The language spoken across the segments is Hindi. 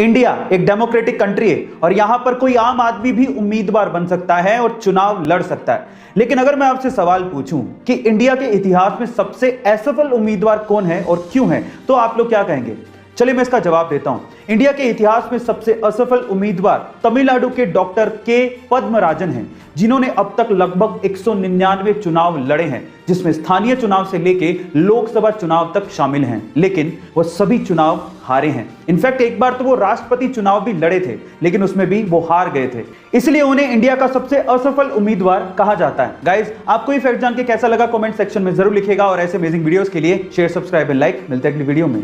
इंडिया एक डेमोक्रेटिक कंट्री है और यहां पर कोई आम आदमी भी उम्मीदवार बन सकता है और चुनाव लड़ सकता है। लेकिन अगर मैं आपसे सवाल पूछूं कि इंडिया के इतिहास में सबसे असफल उम्मीदवार कौन है और क्यों है, तो आप लोग क्या कहेंगे? चलिए मैं इसका जवाब देता हूं। इंडिया के इतिहास में सबसे असफल उम्मीदवार तमिलनाडु के डॉक्टर के पद्मराजन हैं, जिन्होंने अब तक लगभग 199 चुनाव लड़े हैं, जिसमें स्थानीय चुनाव से लेके लोकसभा चुनाव तक शामिल हैं। लेकिन वो सभी चुनाव हारे हैं। इनफैक्ट एक बार तो वो राष्ट्रपति चुनाव भी लड़े थे, लेकिन उसमें भी वो हार गए थे। इसलिए उन्हें इंडिया का सबसे असफल उम्मीदवार कहा जाता है। गाइस, आपको ये फैक्ट जान के कैसा लगा कमेंट सेक्शन में जरूर लिखिएगा और ऐसे अमेजिंग वीडियोस के लिए शेयर, सब्सक्राइब एंड लाइक। मिलते हैं अगली वीडियो में।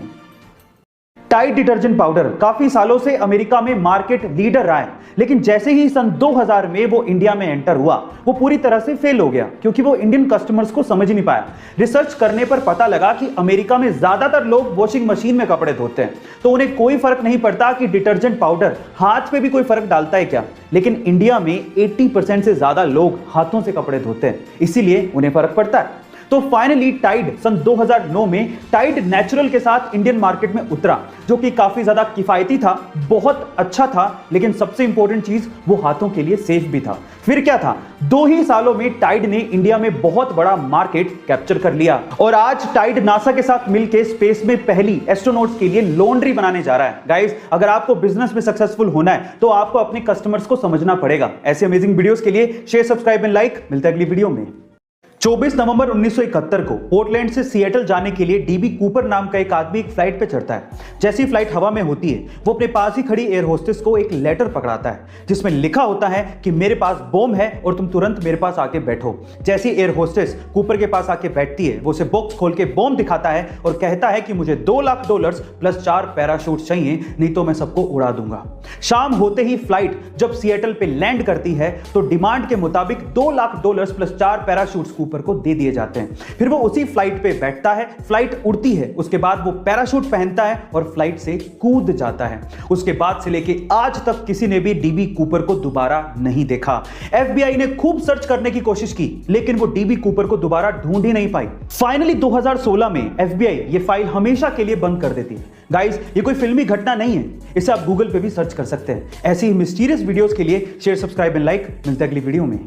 टाइड डिटर्जेंट पाउडर काफी सालों से अमेरिका में मार्केट लीडर रहा है, लेकिन जैसे ही सन 2000 में वो इंडिया में एंटर हुआ, वो पूरी तरह से फेल हो गया, क्योंकि वो इंडियन कस्टमर्स को समझ नहीं पाया। रिसर्च करने पर पता लगा कि अमेरिका में ज्यादातर लोग वॉशिंग मशीन में कपड़े धोते हैं, तो उन्हें कोई फर्क नहीं पड़ता कि डिटर्जेंट पाउडर हाथ पे भी कोई फर्क डालता है क्या। लेकिन इंडिया में 80% से ज्यादा लोग हाथों से कपड़े धोते हैं, इसीलिए उन्हें फर्क पड़ता है। तो फाइनली टाइड सन 2009 में टाइड नेचुरल के साथ इंडियन मार्केट में उतरा, जो कि काफी ज्यादा किफायती था, बहुत अच्छा था, लेकिन सबसे इंपॉर्टेंट चीज वो हाथों के लिए सेफ भी था। फिर क्या था, 2 ही सालों में टाइड ने इंडिया में बहुत बड़ा मार्केट कैप्चर कर लिया और आज टाइड नासा के साथ मिलकर स्पेस में पहली एस्ट्रोनॉट्स के लिए लॉन्ड्री बनाने जा रहा है। गाइस, अगर आपको बिजनेस में सक्सेसफुल होना है तो आपको अपने कस्टमर्स को समझना पड़ेगा। ऐसे अमेजिंग वीडियोस के लिए शेयर, सब्सक्राइब एंड लाइक। मिलते हैं अगली वीडियो में। 24 नवंबर 1971 को पोर्टलैंड से सिएटल जाने के लिए डीबी कूपर नाम का एक आदमी एक फ्लाइट पे चढ़ता है। जैसी फ्लाइट हवा में होती है, वो अपने पास ही खड़ी एयर होस्टेस को एक लेटर पकड़ाता है, जिसमें लिखा होता है कि मेरे पास बॉम्ब है और तुम तुरंत मेरे पास आके बैठो। जैसी एयर होस्टेस कूपर के पास आके बैठती है, वो उसे बॉक्स खोल के बॉम्ब दिखाता है और कहता है कि मुझे $2 लाख प्लस 4 पैराशूट चाहिए, नहीं तो मैं सबको उड़ा दूंगा। शाम होते ही फ्लाइट जब सिएटल पे लैंड करती है, तो डिमांड के मुताबिक $2 लाख प्लस 4 पैराशूट कूपर को दे दिए जाते हैं। फिर वो उसी फ्लाइट पे बैठता है, फ्लाइट उड़ती है, उसके बाद वो पैराशूट पहनता है और फ्लाइट से कूद जाता है। उसके बाद से लेके आज तक किसी ने भी डीबी कूपर को दोबारा नहीं देखा। एफबीआई ने खूब सर्च करने की कोशिश की, लेकिन वो डीबी कूपर को दोबारा ढूंढ ही नहीं पाई। फाइनली 2016 में एफबीआई ये फाइल हमेशा के लिए बंद कर देती है। गाइस, ये कोई फिल्मी घटना नहीं है, इसे आप गूगल पे भी सर्च कर सकते हैं। ऐसी ही मिस्टीरियस वीडियोस के लिए शेयर, सब्सक्राइब एंड लाइक। मिलते हैं अगली वीडियो में।